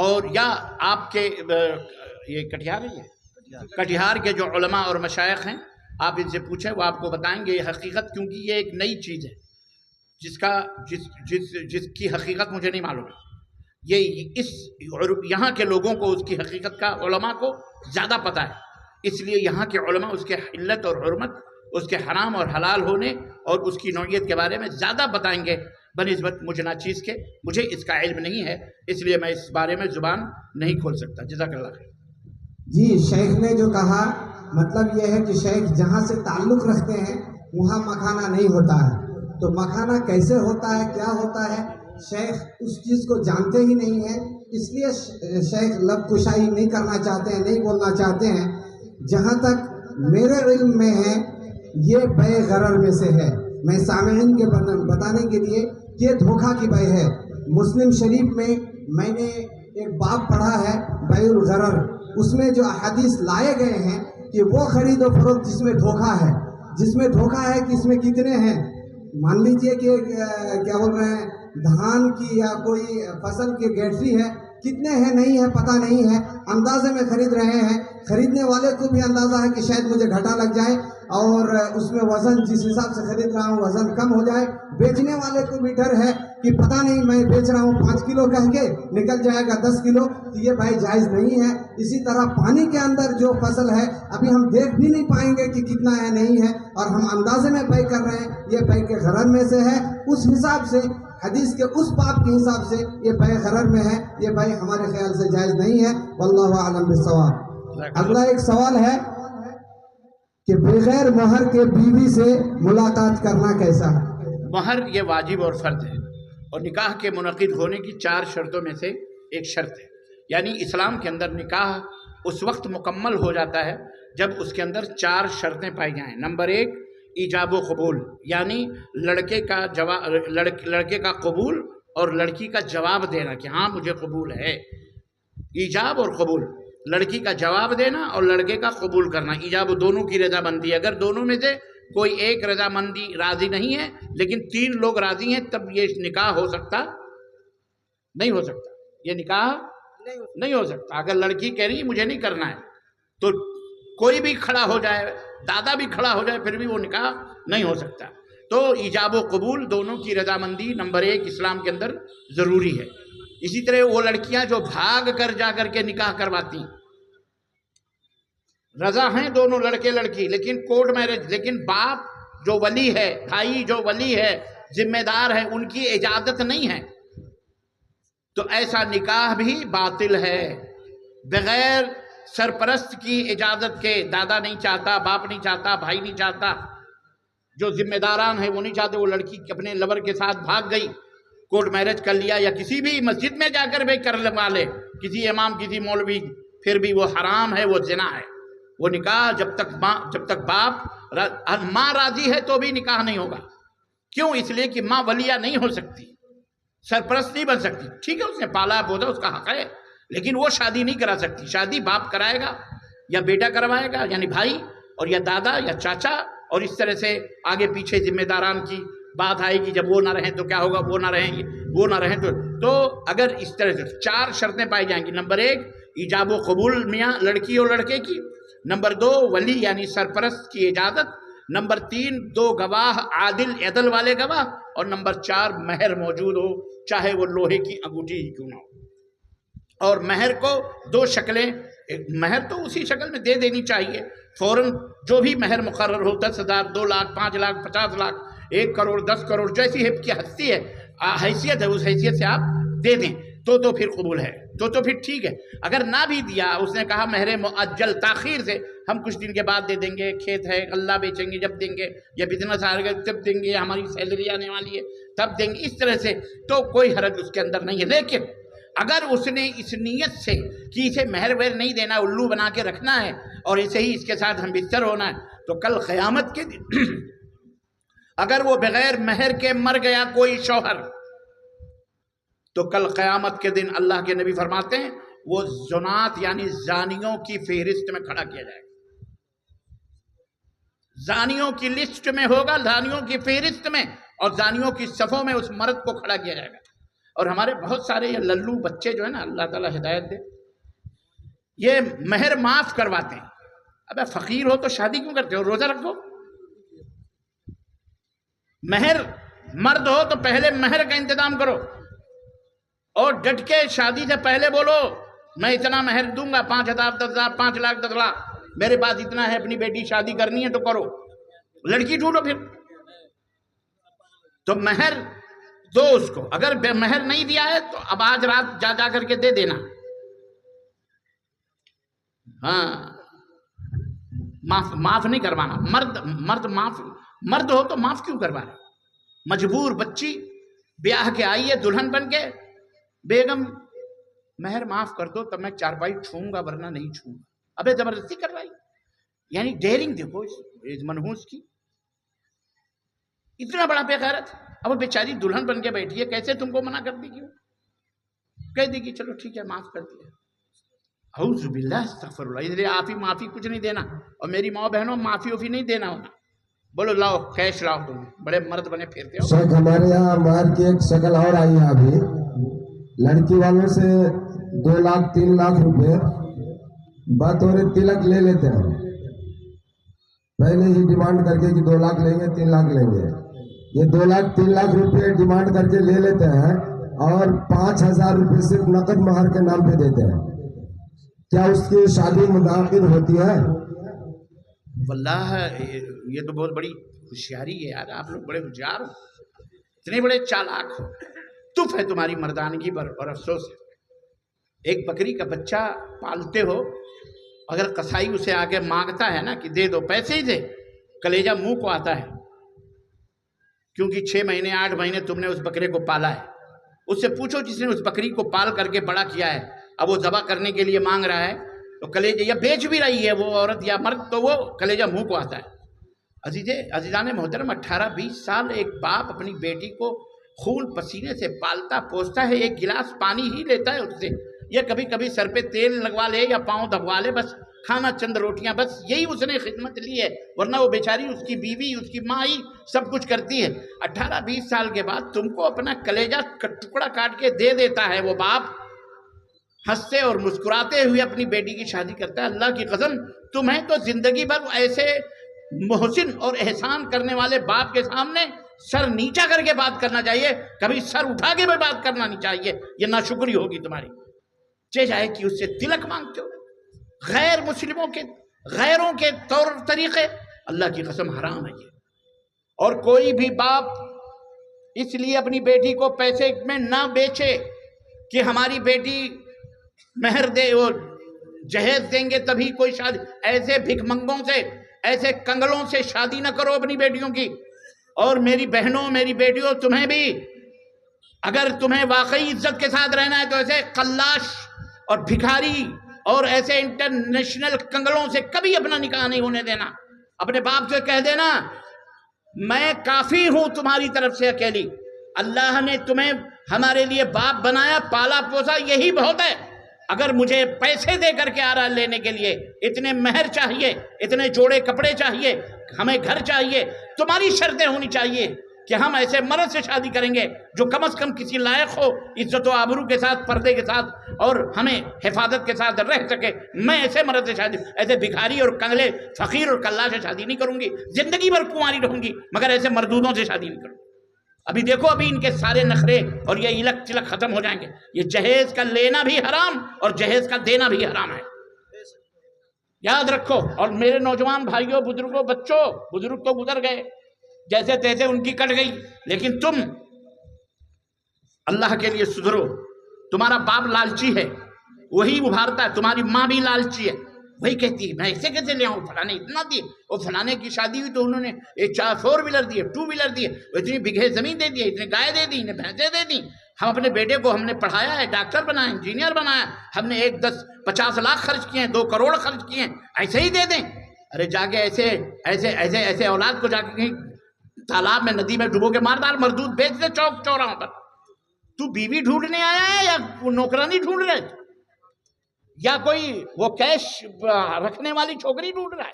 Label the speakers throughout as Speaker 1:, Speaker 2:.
Speaker 1: اور یا آپ کے یہ کٹیہار ہے، یہ کٹیہار کے جو علماء اور مشائخ ہیں آپ ان سے پوچھیں، وہ آپ کو بتائیں گے یہ حقیقت، کیونکہ یہ ایک نئی چیز ہے جس کی حقیقت مجھے نہیں معلوم ہے۔ یہاں کے لوگوں کو اس کی حقیقت کا علماء کو زیادہ پتہ ہے، اس لیے یہاں کے علماء اس کے علت اور حرمت، اس کے حرام اور حلال ہونے اور اس کی نوعیت کے بارے میں زیادہ بتائیں گے بنسبت مجھے ناچیز کے۔ مجھے اس کا علم نہیں ہے، اس لیے میں اس بارے میں زبان نہیں کھول سکتا۔ جزاک اللہ خیر۔
Speaker 2: جی، شیخ نے جو کہا مطلب یہ ہے کہ شیخ جہاں سے تعلق رکھتے ہیں وہاں مکھانا نہیں ہوتا ہے، تو مکھانا کیسے ہوتا ہے، کیا ہوتا ہے، شیخ اس چیز کو جانتے ہی نہیں ہیں، اس لیے شیخ لب کشائی نہیں کرنا چاہتے ہیں، نہیں بولنا چاہتے ہیں۔ جہاں تک میرے علم میں ہے یہ بے غرر میں سے ہے، میں سامعین کے بتانے کے لیے کہ یہ دھوکہ کی بے ہے۔ مسلم شریف میں نے ایک باب پڑھا ہے بیع الغرر، اس میں جو احادیث لائے گئے ہیں کہ وہ خرید و فروخت جس میں دھوکہ ہے، جس میں دھوکہ ہے کہ اس میں کتنے ہیں، مان لیجئے کہ کیا بول رہے ہیں دھان کی یا کوئی فصل کی گیٹری ہے، کتنے ہیں نہیں ہے پتہ نہیں ہے، اندازے میں خرید رہے ہیں، خریدنے والے کو بھی اندازہ ہے کہ شاید مجھے گھاٹا لگ جائے اور اس میں وزن جس حساب سے خرید رہا ہوں وزن کم ہو جائے، بیچنے والے کو بھی ڈر ہے کہ پتہ نہیں میں بیچ رہا ہوں 5 کلو کہہ کے نکل جائے گا 10 کلو، تو یہ بھائی جائز نہیں ہے۔ اسی طرح پانی کے اندر جو فصل ہے ابھی ہم دیکھ بھی نہیں پائیں گے کہ کتنا ہے نہیں ہے، اور ہم اندازے میں بیع کر رہے ہیں، یہ بیع کے غرر میں سے ہے۔ اس حساب سے حدیث کے اس باب کے حساب سے یہ بیع غرر میں ہے، یہ بیع ہمارے خیال سے جائز نہیں ہے۔ واللہ اعلم بالصواب۔ اگلا ایک سوال ہے کہ بغیر مہر کے بیوی سے ملاقات کرنا کیسا ہے؟
Speaker 1: مہر یہ واجب اور فرض ہے، اور نکاح کے منعقد ہونے کی 4 شرطوں میں سے ایک شرط ہے، یعنی اسلام کے اندر نکاح اس وقت مکمل ہو جاتا ہے جب اس کے اندر 4 شرطیں پائی جائیں۔ نمبر 1 ایجاب و قبول، یعنی لڑکے کا قبول اور لڑکی کا جواب دینا کہ ہاں مجھے قبول ہے۔ ایجاب اور قبول، لڑکی کا جواب دینا اور لڑکے کا قبول کرنا، ایجاب دونوں کی رضامندی۔ اگر دونوں میں سے کوئی ایک رضامندی راضی نہیں ہے لیکن 3 لوگ راضی ہیں تب یہ نکاح ہو سکتا نہیں ہو سکتا، یہ نکاح نہیں ہو سکتا۔ اگر لڑکی کہہ رہی ہے مجھے نہیں کرنا ہے تو کوئی بھی کھڑا ہو جائے، دادا بھی کھڑا ہو جائے، پھر بھی وہ نکاح نہیں ہو سکتا۔ تو ایجاب و قبول دونوں کی رضامندی نمبر 1 اسلام کے اندر ضروری ہے۔ اسی طرح وہ لڑکیاں جو بھاگ کر جا کر کے نکاح کرواتی ہیں، رضا ہیں دونوں لڑکے لڑکی لیکن کورٹ میرج، لیکن باپ جو ولی ہے، بھائی جو ولی ہے، ذمہ دار ہے، ان کی اجازت نہیں ہے، تو ایسا نکاح بھی باطل ہے۔ بغیر سرپرست کی اجازت کے، دادا نہیں چاہتا، باپ نہیں چاہتا، بھائی نہیں چاہتا، جو ذمہ داران ہیں وہ نہیں چاہتے، وہ لڑکی اپنے لور کے ساتھ بھاگ گئی، کورٹ میرج کر لیا، یا کسی بھی مسجد میں جا کر بھی کر لگا لے، کسی امام کسی مولوی، پھر بھی وہ حرام ہے، وہ زنا ہے۔ وہ نکاح جب تک باپ ماں راضی ہے تو بھی نکاح نہیں ہوگا۔ کیوں؟ اس لیے کہ ماں ولیہ نہیں ہو سکتی، سرپرست نہیں بن سکتی۔ ٹھیک ہے اس نے پالا پودا، اس کا حق ہے، لیکن وہ شادی نہیں کرا سکتی۔ شادی باپ کرائے گا یا بیٹا کروائے گا، یعنی بھائی، اور یا دادا یا چاچا، اور اس طرح سے آگے پیچھے ذمہ داران کی بات آئے گی، جب وہ نہ رہیں تو کیا ہوگا، وہ نہ رہیں گے، وہ نہ رہیں تو اگر اس طرح سے 4 شرطیں پائی جائیں گی۔ نمبر 1 ایجاب و قبول میاں لڑکی اور لڑکے کی، نمبر 2 ولی یعنی سرپرست کی اجازت، نمبر 3 2 گواہ عدل والے گواہ، اور نمبر 4 مہر موجود ہو، چاہے وہ لوہے کی انگوٹھی ہی کیوں نہ ہو۔ اور مہر کو 2 شکلیں، مہر تو اسی شکل میں دے دینی چاہیے فوراً، جو بھی مہر مقرر ہو، 10,000 2 لاکھ 5 لاکھ 50 لاکھ 1 کروڑ 10 کروڑ، جیسی کی ہستی ہے، حیثیت ہے، اس حیثیت سے آپ دے دیں تو پھر قبول ہے، تو پھر ٹھیک ہے۔ اگر نہ بھی دیا، اس نے کہا مہر مؤجل، تاخیر سے، ہم کچھ دن کے بعد دے دیں گے، کھیت ہے غلہ بیچیں گے جب دیں گے، یا بزنس آئے گا تب دیں گے، یا ہماری سیلری آنے والی ہے تب دیں گے، اس طرح سے تو کوئی حرج اس کے اندر نہیں ہے۔ لیکن اگر اس نے اس نیت سے کہ اسے مہر وہر نہیں دینا، الو بنا کے رکھنا ہے اور اسے ہی اس کے ساتھ ہم بستر ہونا ہے، تو کل قیامت کے دن اگر وہ بغیر مہر کے مر گیا کوئی شوہر، تو کل قیامت کے دن اللہ کے نبی فرماتے ہیں وہ زنات یعنی زانیوں کی فہرست میں کھڑا کیا جائے گا، زانیوں کی لسٹ میں ہوگا، زانیوں کی فہرست میں، اور زانیوں کی صفوں میں اس مرد کو کھڑا کیا جائے گا۔ اور ہمارے بہت سارے یہ للو بچے جو ہے نا، اللہ تعالیٰ ہدایت دے، یہ مہر معاف کرواتے ہیں. ابے فقیر ہو تو شادی کیوں کرتے ہو؟ روزہ رکھو. مہر مرد ہو تو پہلے مہر کا انتظام کرو اور ڈٹ کے شادی سے پہلے بولو میں اتنا مہر دوں گا، 5,000 10,000 5 لاکھ 10 لاکھ میرے پاس اتنا ہے، اپنی بیٹی شادی کرنی ہے تو کرو. لڑکی ڈھونڈو پھر تو مہر دو اس کو. اگر مہر نہیں دیا ہے تو اب آج رات جا کر کے دے دینا. ہاں معاف نہیں کروانا. مرد ہو تو معاف کیوں کروانا؟ مجبور بچی بیاہ کے آئی ہے دلہن بن کے، بیگم مہر معاف کر دو تب میں چارپائی چھوؤں گا ورنہ نہیں چھوؤں گا. ابے زبردستی کروائی. یعنی ڈیرنگ دیکھو اس منحوس کی، اتنا بڑا بے غیرت. اب بیچاری دلہن بن کے بیٹھی ہے، کیسے تم کو منع کر دی گی؟ کہہ دی کہ چلو ٹھیک ہے معاف کر دیا. اعوذ باللہ استغفر اللہ. اس لیے آپ ہی معافی کچھ نہیں دینا. اور میری ماں بہنوں معافی وفی نہیں دینا ہونا. بولو لاؤ کیش لاؤ، تم بڑے مرد بنے پھرتے ہو.
Speaker 3: شیخ ہمارے یہاں مہر کی ایک شکل اور آئی ہے ابھی. لڑکی والوں سے 2 لاکھ 3 لاکھ روپے بطور تلک لے لیتے ہیں. پہلے ہی ڈیمانڈ کر کے کہ 2 لاکھ لیں گے 3 لاکھ لیں گے. یہ 2 لاکھ 3 لاکھ روپے ڈیمانڈ کر کے لے لیتے ہیں اور 5,000 روپے صرف نقد مہر کے نام پہ دیتے ہیں. کیا اس کی شادی منعقد ہوتی ہے؟
Speaker 1: واللہ یہ تو بہت بڑی ہوشیاری ہے یار. آپ لوگ بڑے ہوشیار ہو، اتنے بڑے چالاک ہو. تف ہے تمہاری مردانگی پر اور افسوس ہے. ایک بکری کا بچہ پالتے ہو، اگر قصائی اسے آگے مانگتا ہے نا کہ دے دو، پیسے ہی دے، کلیجہ منہ کو آتا ہے. کیونکہ 6 مہینے 8 مہینے تم نے اس بکرے کو پالا ہے. اس سے پوچھو جس نے اس بکری کو پال کر کے بڑا کیا ہے، اب وہ ذبح کرنے کے لیے مانگ رہا ہے تو کلیجہ یا بیچ بھی رہی ہے وہ عورت یا مرد تو وہ کلیجہ منہ کو آتا ہے. عزیزان محترم، 18-20 سال ایک باپ اپنی بیٹی کو خون پسینے سے پالتا پوستا ہے، ایک گلاس پانی ہی لیتا ہے اس سے، یا کبھی کبھی سر پہ تیل لگوا لے یا پاؤں دبوا لے، بس کھانا چند روٹیاں، بس یہی اس نے خدمت لی ہے. ورنہ وہ بیچاری اس کی بیوی اس کی ماں ہی سب کچھ کرتی ہے. 18-20 سال کے بعد تم کو اپنا کلیجہ ٹکڑا کاٹ کے دے دیتا ہے وہ باپ، ہنستے اور مسکراتے ہوئے اپنی بیٹی کی شادی کرتا ہے. اللہ کی قسم تمہیں تو زندگی بھر ایسے محسن اور احسان کرنے والے باپ کے سامنے سر نیچا کر کے بات کرنا چاہیے، کبھی سر اٹھا کے بھی بات کرنا نہیں چاہیے. یہ ناشکری ہوگی تمہاری. جائے کہ اس سے تلک مانگتے ہو. غیر مسلموں کے، غیروں کے طور طریقے اللہ کی قسم حرام ہے یہ. اور کوئی بھی باپ اس لیے اپنی بیٹی کو پیسے میں نہ بیچے کہ ہماری بیٹی مہر دے، وہ جہیز دیں گے تبھی کوئی شادی. ایسے بھک منگوں سے، ایسے کنگلوں سے شادی نہ کرو اپنی بیٹیوں کی. اور میری بہنوں، میری بیٹیوں، تمہیں بھی اگر تمہیں واقعی عزت کے ساتھ رہنا ہے تو ایسے قلاش اور بھکاری اور ایسے انٹرنیشنل کنگلوں سے کبھی اپنا نکاح نہیں ہونے دینا. اپنے باپ سے کہہ دینا میں کافی ہوں تمہاری طرف سے اکیلی. اللہ نے تمہیں ہمارے لیے باپ بنایا، پالا پوسا، یہی بہت ہے. اگر مجھے پیسے دے کر کے آ رہا لینے کے لیے، اتنے مہر چاہیے، اتنے جوڑے کپڑے چاہیے، ہمیں گھر چاہیے، تمہاری شرطیں ہونی چاہیے کہ ہم ایسے مرد سے شادی کریں گے جو کم از کم کسی لائق ہو، عزت و آبرو کے ساتھ، پردے کے ساتھ، اور ہمیں حفاظت کے ساتھ رہ سکے. میں ایسے مرد سے شادی، ایسے بھکاری اور کنگلے فقیر اور کلّا سے شادی نہیں کروں گی. زندگی بھر کنواری رہوں گی مگر ایسے مردودوں سے شادی نہیں کروں. ابھی دیکھو ابھی ان کے سارے نخرے اور یہ الک تلک ختم ہو جائیں گے. یہ جہیز کا لینا بھی حرام اور جہیز کا دینا بھی حرام ہے، یاد رکھو. اور میرے نوجوان بھائیوں، بزرگوں، بچوں، بزرگ تو گزر گئے، جیسے تیسے ان کی کٹ گئی، لیکن تم اللہ کے لیے سدھرو. تمہارا باپ لالچی ہے، وہی ابھارتا ہے. تمہاری ماں بھی لالچی ہے، وہی کہتی ہے میں ایسے کیسے لے آؤں، فلانے اتنا دیے، وہ فلانے کی شادی ہوئی تو انہوں نے 4 ویلر دیے، 2 ویلر دیے، اتنی بگھے زمین دے دی، اتنے گائے دے دی، اتنے بھینسیں دے دی. ہم اپنے بیٹے کو ہم نے پڑھایا ہے، ڈاکٹر بنایا، انجینئر بنایا، ہم نے 50 لاکھ خرچ کیے ہیں، 2 کروڑ خرچ کیے ہیں، ایسے ہی دے دیں. ارے جا کے ایسے اولاد کو جا کے کہیں تالاب میں، ندی میں ڈبو کے مار ڈال، مردود بیچ دے چوک چوراہوں پر. تو بیوی ڈھونڈنے آیا ہے یا نوکرانی ڈھونڈ رہے یا کوئی وہ کیش رکھنے والی چھوکری ڈھونڈ رہا ہے؟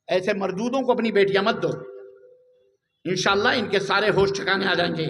Speaker 1: ایسے مردودوں کو اپنی بیٹیاں مت دو. انشاءاللہ ان کے سارے ہوش ٹھکانے آ جائیں گے.